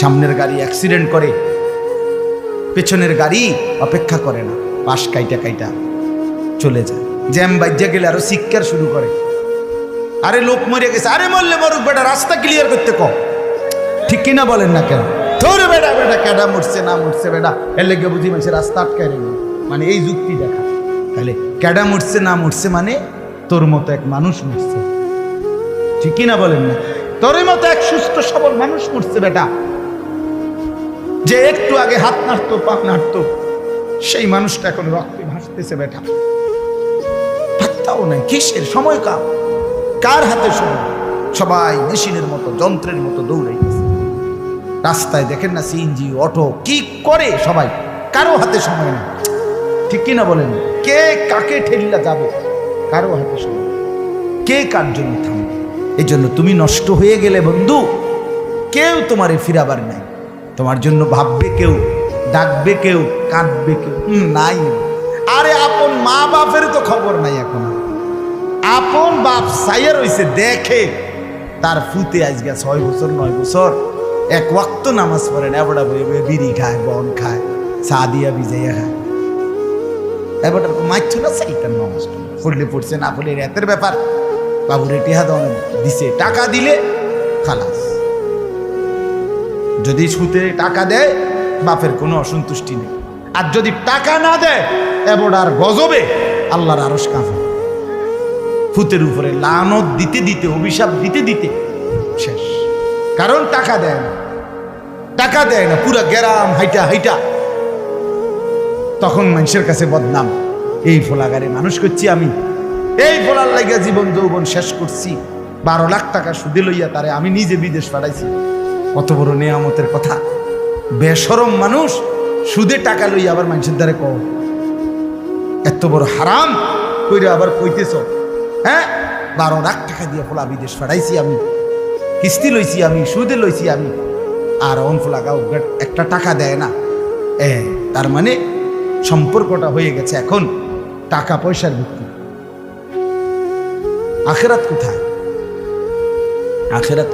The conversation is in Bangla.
সামনের গাড়ি অ্যাক্সিডেন্ট করে, পেছনের গাড়ি অপেক্ষা করে না, পাশ কাইটা কাইটা চলে যায়। জ্যাম বাজ্যা গেলে আরো চিৎকার শুরু করে, আরে লোক মরে গেছে, আরে মরলে মরুক বেটা, রাস্তা ক্লিয়ার করতে কম। ঠিক কিনা বলেন না কেন? ধরে বেটা বেটা কেডা মরছে না মরছে বেটা, এর লেগে বুঝি মানুষের রাস্তা আটকায় রেখে, মানে এই যুক্তি দেখা। তাহলে কেডা মরছে না মরছে মানে তোর মতো এক মানুষ মরছে। ঠিক কিনা বলেন না? তোর মতো এক সুস্থ সবল মানুষ মরছে বেটা, যে একটু আগে হাত নাড়তো পা নাড়তো, সেই মানুষটা এখন রক্তে ভাসতেছে বেটা। পাত্তাও নাই, কিসের সময় কার হাতে সময়? সবাই মেশিনের মতো যন্ত্রের মতো দৌড়াইতেছে। রাস্তায় দেখেন না সিএনজি অটো কি করে সবাই, কারো হাতে সময় নেই। ঠিক কিনা বলেন? কে কাকে ঠেলিলা যাবে, কারো হাতে সময়, কে কার জন্য থামবে। এই জন্য তুমি নষ্ট হয়ে গেলে বন্ধু, কেউ তোমারে ফিরাবার নাই। তোমার জন্য ভাববে কেউ, ডাকবে কেউ, কাঁদবে কেউ নাই। আরে আপন মা বাপের তো খবর নাই এখন। আপন বাপ সাইয়া রইছে, দেখে তার ফুতে আজকে 6 বছর 9 বছর এক ওয়াক্ত নামাজ পড়েন, এবড়া বয়ে বিড়ি খায়, বন খায়, চা দিয়া ভিজাইয়া খায়। এবারটা মাইছো না সেইটার নামাজ পড়লে পড়ছে, না পড়লে রাতের ব্যাপার। বাবুরে টিহা দিছে, টাকা দিলে খালাস। যদি সুতে টাকা দেয় বাপের কোনো অসন্তুষ্টি নেই, আর যদি টাকা না দেয় এবড়ার গজবে আল্লাহর আরশ কাঁপে। ফুতের উপরে লানত দিতে দিতে, অভিশাপ দিতে দিতে শেষ। কারণ টাকা দেয় না, টাকা দেয় না, পুরা গ্রাম হাইটা হাইটা তখন মানুষের কাছে বদনাম। এই ফোলাগারে মানুষ করছি আমি, এই ফোলার লাগিয়া জীবন যৌবন শেষ করছি, 12 লাখ টাকা সুদে লইয়া তারে আমি নিজে বিদেশ পাঠাইছি। কত বড় নেয়ামতের কথা। বেশরম মানুষ সুদে টাকা লইয়া আবার মানুষের দ্বারে কও, এত বড় হারাম কইরা আবার কইতেছ। হ্যাঁ, 12 লাখ টাকা দিয়ে ফোলা বিদেশ পাঠাইছি আমি, কিস্তি লইছি আমি, সুদে লইছি আমি, আর অন ফোলা গাও একটা টাকা দেয় না। তার মানে সম্পর্কটা হয়ে গেছে এখন টাকা পয়সার ভিত্তি। আখেরাত কোথায়? আখেরাত